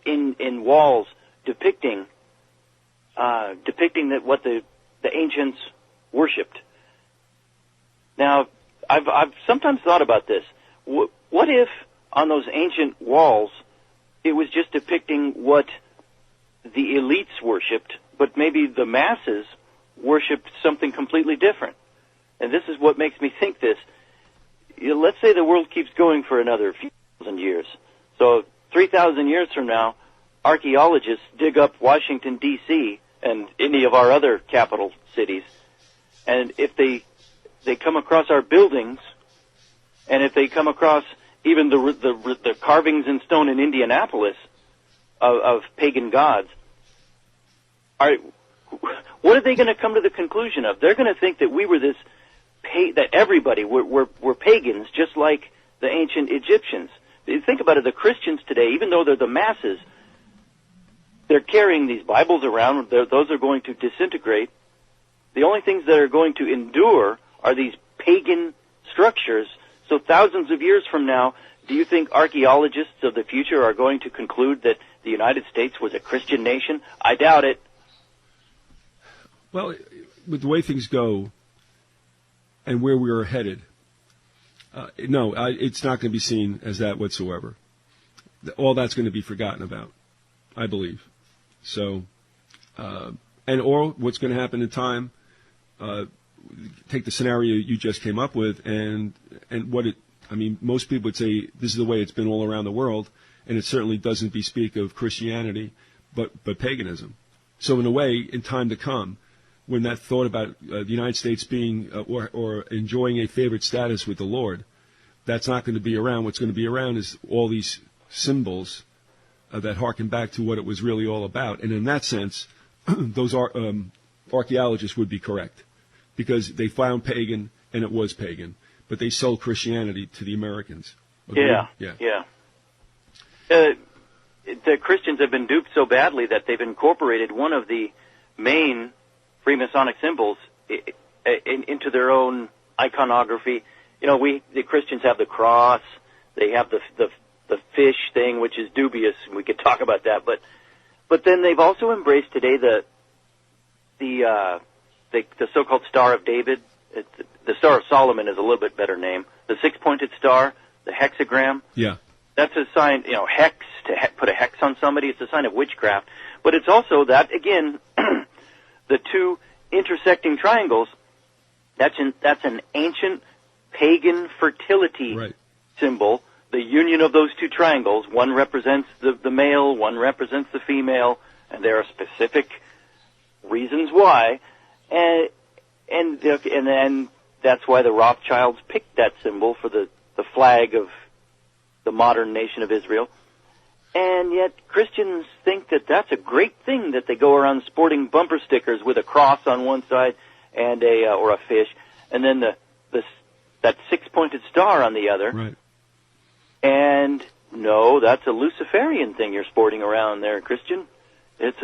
in walls depicting that what the ancients worshipped. Now, I've sometimes thought about this. What if on those ancient walls it was just depicting what the elites worshipped, but maybe the masses worshipped something completely different? And this is what makes me think this. Let's say the world keeps going for another few thousand years. So 3,000 years from now, archaeologists dig up Washington, D.C., and any of our other capital cities, and if they come across our buildings, and if they come across even the carvings in stone in Indianapolis of pagan gods, what are they going to come to the conclusion of? They're going to think that we were this, that everybody were pagans, just like the ancient Egyptians. You think about it, the Christians today, even though they're the masses, they're carrying these Bibles around. Those are going to disintegrate. The only things that are going to endure are these pagan structures. So thousands of years from now, do you think archaeologists of the future are going to conclude that the United States was a Christian nation? I doubt it. Well, with the way things go and where we are headed, it's not going to be seen as that whatsoever. All that's going to be forgotten about, I believe. So, or what's going to happen in time, take the scenario you just came up with most people would say this is the way it's been all around the world, and it certainly doesn't bespeak of Christianity, but paganism. So in a way, in time to come, when that thought about the United States being or enjoying a favored status with the Lord, that's not going to be around. What's going to be around is all these symbols that harken back to what it was really all about. And in that sense, those archaeologists would be correct, because they found pagan, and it was pagan, but they sold Christianity to the Americans. Agree? Yeah. The Christians have been duped so badly that they've incorporated one of the main Freemasonic symbols into their own iconography. The Christians have the cross, they have the fish thing, which is dubious, and we could talk about that. But then they've also embraced today the so-called Star of David. The Star of Solomon is a little bit better name. The six-pointed star, the hexagram. Yeah. That's a sign, hex, put a hex on somebody, it's a sign of witchcraft. But it's also that, again, the two intersecting triangles, that's an ancient pagan fertility symbol. The union of those two triangles, one represents the male, one represents the female, and there are specific reasons why. And then that's why the Rothschilds picked that symbol for the flag of the modern nation of Israel. And yet Christians think that that's a great thing, that they go around sporting bumper stickers with a cross on one side and or a fish, and then that six-pointed star on the other. Right. And no, that's a Luciferian thing you're sporting around there, Christian. It's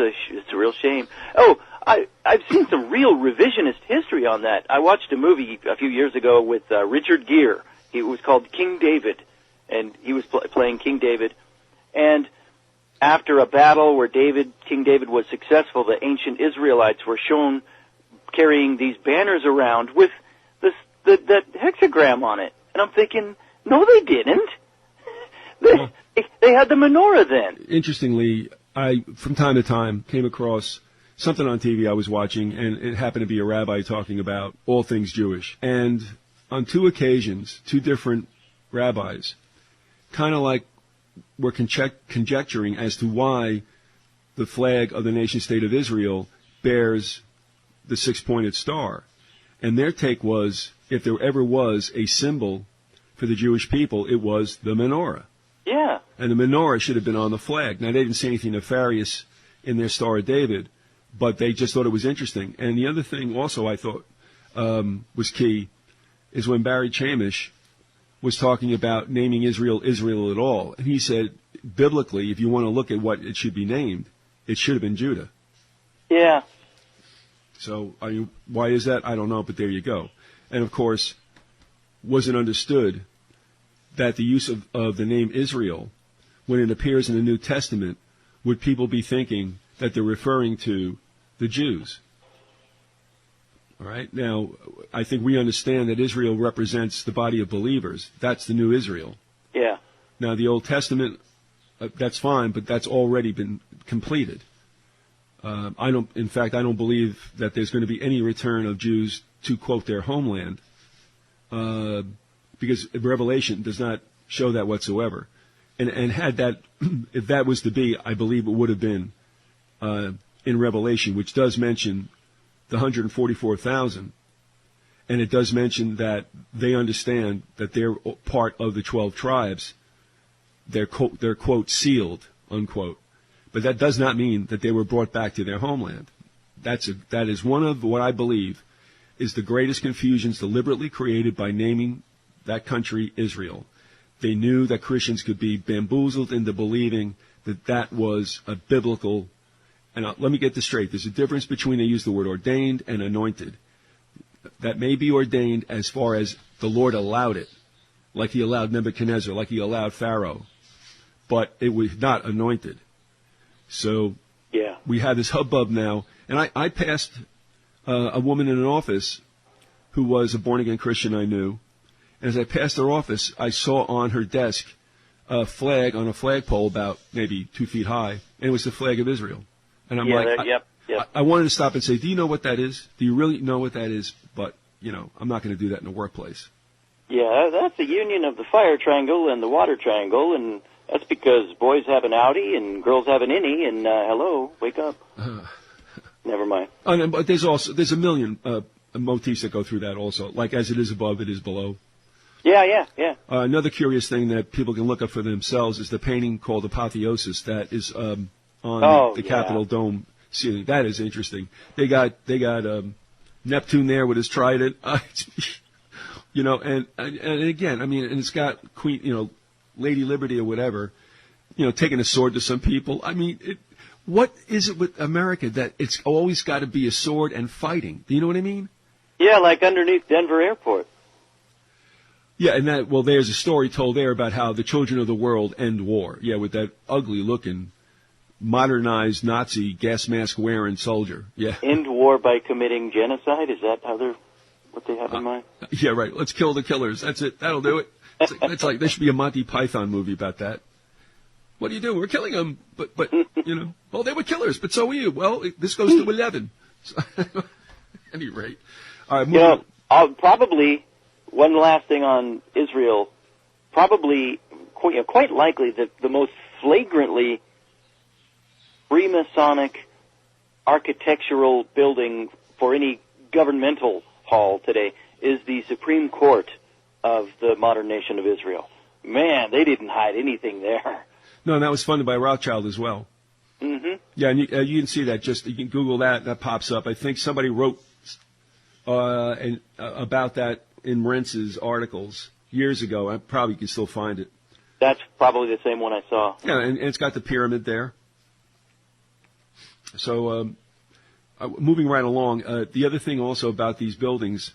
a real shame. Oh, I've seen some real revisionist history on that. I watched a movie a few years ago with Richard Gere. It was called King David, and he was playing King David. And after a battle where King David was successful, the ancient Israelites were shown carrying these banners around with that hexagram on it. And I'm thinking, no, they didn't. They had the menorah then. Interestingly, I, from time to time, came across something on TV I was watching, and it happened to be a rabbi talking about all things Jewish. And on two occasions, two different rabbis kind of like were conjecturing as to why the flag of the nation-state of Israel bears the six-pointed star. And their take was, if there ever was a symbol for the Jewish people, it was the menorah. Yeah. And the menorah should have been on the flag. Now, they didn't say anything nefarious in their Star of David, but they just thought it was interesting. And the other thing also I thought was key is when Barry Chamish was talking about naming Israel Israel at all. And he said, biblically, if you want to look at what it should be named, it should have been Judah. Yeah. So why is that? I don't know, but there you go. And, of course, was it understood that the use of the name Israel, when it appears in the New Testament, would people be thinking that they're referring to the Jews? All right. Now, I think we understand that Israel represents the body of believers. That's the new Israel. Yeah. Now, the Old Testament, that's fine, but that's already been completed. I don't believe that there's going to be any return of Jews to, quote, their homeland, because Revelation does not show that whatsoever. And had that, if that was to be, I believe it would have been in Revelation, which does mention the 144,000, and it does mention that they understand that they're part of the 12 tribes. They're quote sealed, unquote. But that does not mean that they were brought back to their homeland. That is one of what I believe is the greatest confusions deliberately created by naming that country Israel. They knew that Christians could be bamboozled into believing that that was a biblical. And let me get this straight. There's a difference between, they use the word ordained and anointed. That may be ordained as far as the Lord allowed it, like he allowed Nebuchadnezzar, like he allowed Pharaoh. But it was not anointed. So yeah, we have this hubbub now. And I passed a woman in an office who was a born-again Christian I knew. And as I passed her office, I saw on her desk a flag on a flagpole about maybe 2 feet high, and it was the flag of Israel. And I'm yep. I wanted to stop and say, do you know what that is? Do you really know what that is? But, I'm not going to do that in the workplace. Yeah, that's the union of the fire triangle and the water triangle, and that's because boys have an outie and girls have an innie, and hello, wake up. Never mind. But there's a million motifs that go through that also, like as it is above, it is below. Yeah. Another curious thing that people can look up for themselves is the painting called Apotheosis that is on the Capitol Dome ceiling. That is interesting. They got Neptune there with his trident. And again, and it's got Queen, Lady Liberty or whatever, taking a sword to some people. What is it with America that it's always got to be a sword and fighting? Do you know what I mean? Yeah, like underneath Denver Airport. Yeah, and there's a story told there about how the children of the world end war. Yeah, with that ugly-looking, modernized Nazi gas mask wearing soldier. Yeah. End war by committing genocide? Is that what they have in mind? Yeah, right. Let's kill the killers. That's it. That'll do it. It's like there should be a Monty Python movie about that. What do you do? We're killing them, but well, they were killers, but so were you. Well, this goes to 11. So, at any rate, all right. Probably one last thing on Israel. Probably, quite likely that the most flagrantly Freemasonic architectural building for any governmental hall today is the Supreme Court of the modern nation of Israel. Man, they didn't hide anything there. No, and that was funded by Rothschild as well. Mm-hmm. Yeah, and you can see that. You can Google that, and that pops up. I think somebody wrote about that in Rentz's articles years ago. I probably can still find it. That's probably the same one I saw. Yeah, and it's got the pyramid there. So, moving right along, the other thing also about these buildings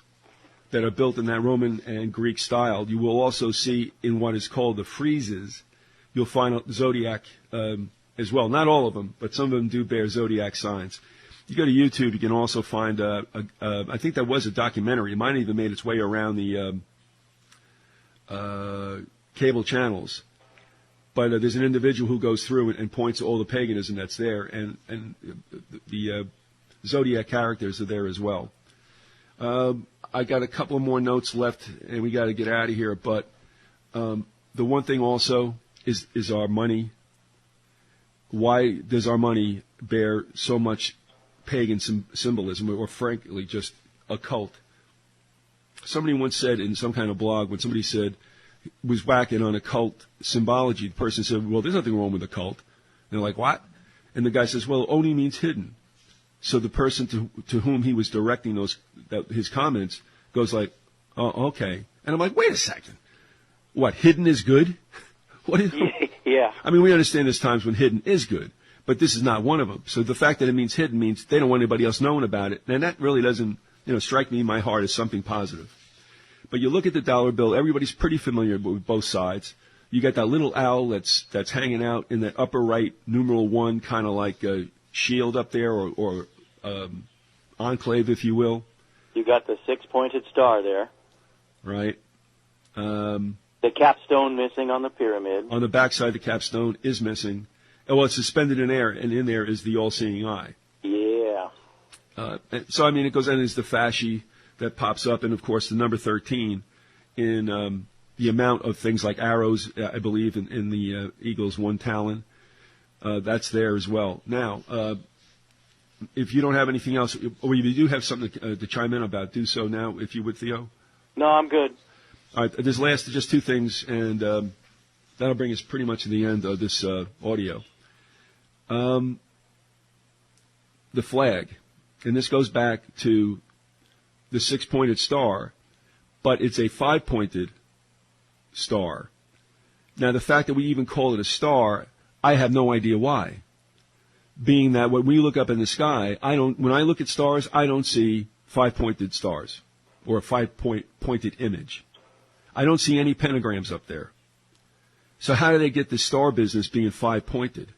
that are built in that Roman and Greek style, you will also see in what is called the friezes, you'll find a zodiac as well. Not all of them, but some of them do bear zodiac signs. You go to YouTube, you can also find, I think that was a documentary. It might have even made its way around the cable channels. But there's an individual who goes through and points to all the paganism that's there, and the zodiac characters are there as well. I got a couple of more notes left, and we got to get out of here. But the one thing also is our money. Why does our money bear so much pagan symbolism, or frankly, just occult? Somebody once said in some kind of blog, when somebody said, was whacking on occult symbology. The person said, well, there's nothing wrong with occult. And they're like, what? And the guy says, well, Oni means hidden. So the person to whom he was directing his comments goes like, oh, okay. And I'm like, wait a second. What, hidden is good? What is? Yeah. I mean, we understand there's times when hidden is good, but this is not one of them. So the fact that it means hidden means they don't want anybody else knowing about it. And that really doesn't, strike me in my heart as something positive. But you look at the dollar bill, everybody's pretty familiar with both sides. You got that little owl that's hanging out in that upper right numeral 1, kind of like a shield up there, or enclave, if you will. You got the 6-pointed star there. Right. The capstone missing on the pyramid. On the backside, the capstone is missing. Well, it's suspended in air, and in there is the all-seeing eye. Yeah. So, I mean, it goes, and there's the fasci that pops up, and, of course, the number 13 in the amount of things like arrows, I believe, in the eagle's one talon. That's there as well. Now, if you don't have anything else, or if you do have something to chime in about, do so now, if you would, Theo. No, I'm good. All right, there's just two things, and that'll bring us pretty much to the end of this audio. The flag, and this goes back to the 6-pointed star, but it's a 5-pointed star. Now, the fact that we even call it a star, I have no idea why. Being that when we look up in the sky, when I look at stars, I don't see 5-pointed stars or a 5-pointed image. I don't see any pentagrams up there. So how do they get the star business being 5-pointed?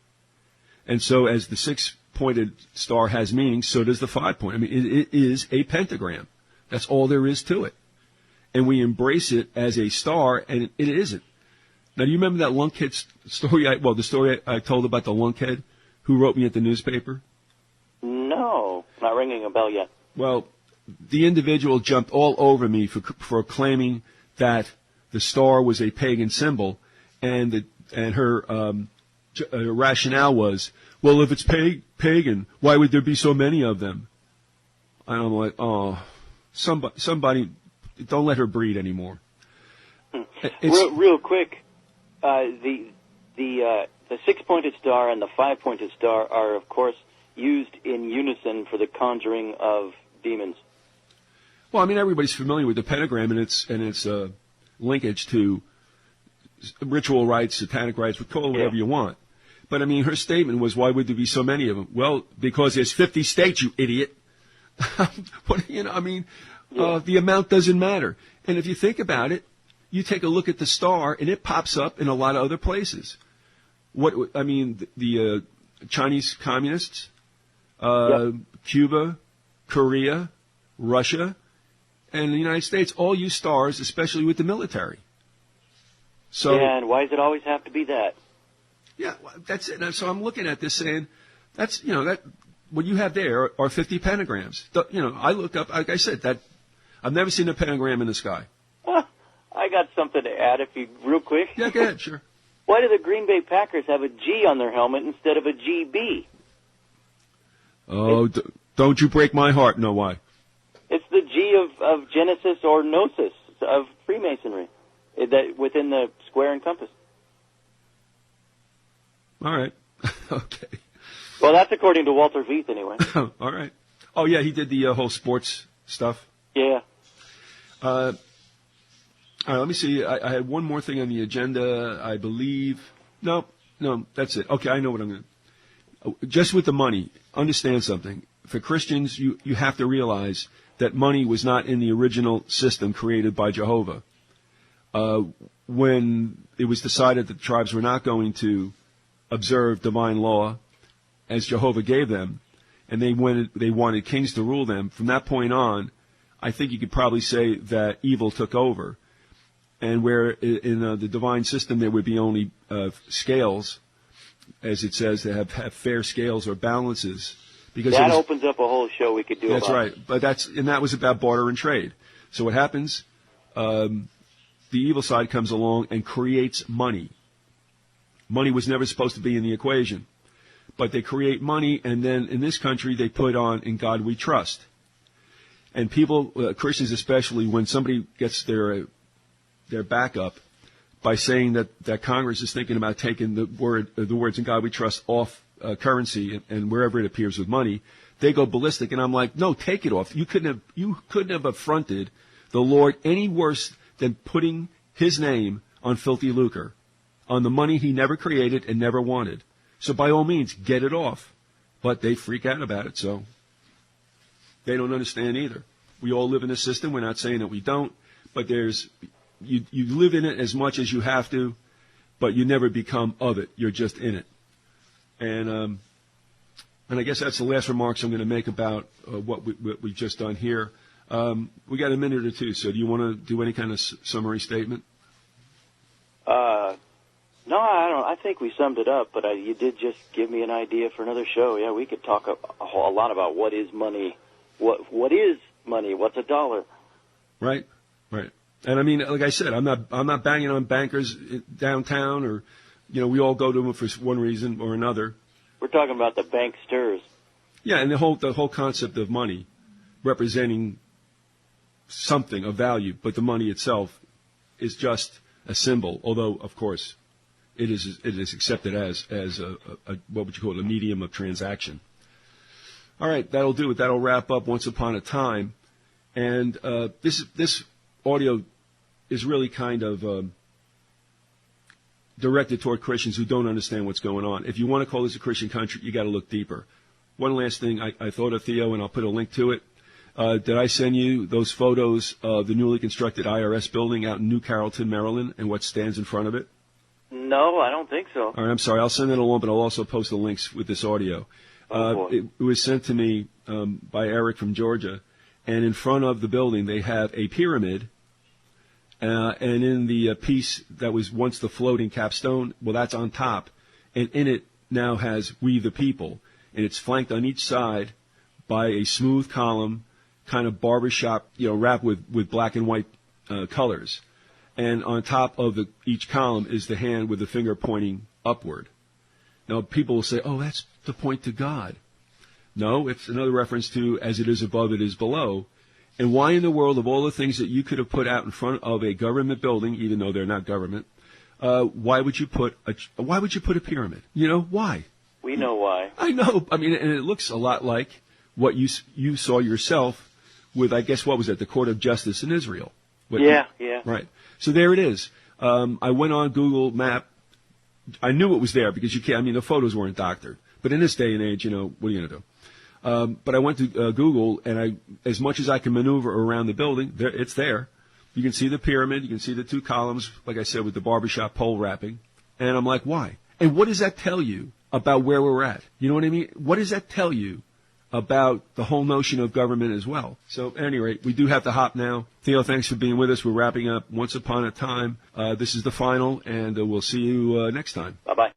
And so as the 6-pointed star has meaning, so does the 5-point. I mean, it is a pentagram. That's all there is to it. And we embrace it as a star, and it isn't. Now, do you remember that lunkhead story? The story I told about the lunkhead who wrote me at the newspaper? No, not ringing a bell yet. Well, the individual jumped all over me for claiming that the star was a pagan symbol, and her rationale was, well, if it's pagan, why would there be so many of them? And I'm like, oh, somebody, don't let her breed anymore. Real quick, the 6-pointed star and the 5-pointed star are, of course, used in unison for the conjuring of demons. Well, I mean, everybody's familiar with the pentagram and its linkage to ritual rites, satanic rites, call it whatever you want. But I mean, her statement was, "Why would there be so many of them?" Well, because there's 50 states, you idiot. The amount doesn't matter. And if you think about it, you take a look at the star, and it pops up in a lot of other places. The Chinese communists, Cuba, Korea, Russia, and the United States all use stars, especially with the military. So, yeah, and why does it always have to be that? Yeah, that's it. So I'm looking at this saying, that's, that what you have there are 50 pentagrams. I look up, like I said, that I've never seen a pentagram in the sky. I got something to add, real quick. Yeah, go ahead, sure. Why do the Green Bay Packers have a G on their helmet instead of a GB? Oh, don't you break my heart. No, why? It's the G of Genesis or Gnosis of Freemasonry, that within the square and compass. All right. Okay. Well, that's according to Walter Veith, anyway. All right. Oh, yeah, he did the whole sports stuff. Yeah. All right, let me see. I had one more thing on the agenda, I believe. No, that's it. Okay, I know what I'm going to. Just with the money, understand something. For Christians, you have to realize that money was not in the original system created by Jehovah. When it was decided that the tribes were not going to observe divine law as Jehovah gave them, and they wanted kings to rule them, from that point on, I think you could probably say that evil took over. And where in the divine system there would be only scales, as it says, to have fair scales or balances. Because that opens up a whole show we could do. That's right. But that was about barter and trade. So what happens? The evil side comes along and creates money. Money was never supposed to be in the equation. But they create money, and then in this country they put on "In God We Trust." And people, Christians especially, when somebody gets their back up, by saying that Congress is thinking about taking the words "In God We Trust" off currency and wherever it appears with money, they go ballistic. And I'm like, no, take it off. You couldn't have affronted the Lord any worse than putting His name on filthy lucre, on the money He never created and never wanted. So by all means, get it off. But they freak out about it, so they don't understand either. We all live in a system. We're not saying that we don't, but you live in it as much as you have to, but you never become of it. You're just in it. And I guess that's the last remarks I'm going to make about what we've just done here. We got a minute or two, so do you want to do any kind of summary statement? No, I don't. I think we summed it up, but you did just give me an idea for another show. Yeah, we could talk a lot about what is money, what is money, what's a dollar. Right. And I mean, like I said, I'm not banging on bankers downtown, or we all go to them for one reason or another. We're talking about the banksters. Yeah, and the whole concept of money representing something of value, but the money itself is just a symbol. Although, of course, it is accepted as a what would you call it, a medium of transaction. All right, that'll do it. That'll wrap up Once Upon a Time, and this audio is really kind of directed toward Christians who don't understand what's going on. If you want to call this a Christian country, you got to look deeper. One last thing I thought of, Theo, and I'll put a link to it. Did I send you those photos of the newly constructed IRS building out in New Carrollton, Maryland, and what stands in front of it? No, I don't think so. All right, I'm sorry. I'll send it along, but I'll also post the links with this audio. It was sent to me by Eric from Georgia, and in front of the building they have a pyramid, and in the piece that was once the floating capstone, well, that's on top, and in it now has "We the People," and it's flanked on each side by a smooth column, kind of barbershop, wrapped with black and white colors. And on top of each column is the hand with the finger pointing upward. Now, people will say, oh, that's to point to God. No, it's another reference to "as it is above, it is below." And why in the world, of all the things that you could have put out in front of a government building, even though they're not government, why would you put a pyramid? Why? We know why. I know. I mean, and it looks a lot like what you saw yourself with, I guess, what was it, the Court of Justice in Israel. Yeah. Right. So there it is. I went on Google Map. I knew it was there because you can't. I mean, the photos weren't doctored. But in this day and age, what are you going to do? But I went to Google, and as much as I can maneuver around the building, it's there. You can see the pyramid. You can see the two columns, like I said, with the barbershop pole wrapping. And I'm like, why? And what does that tell you about where we're at? You know what I mean? What does that tell you about the whole notion of government as well? So at any rate, we do have to hop now. Theo, thanks for being with us. We're wrapping up Once Upon a Time. This is the final, and we'll see you next time. Bye-bye.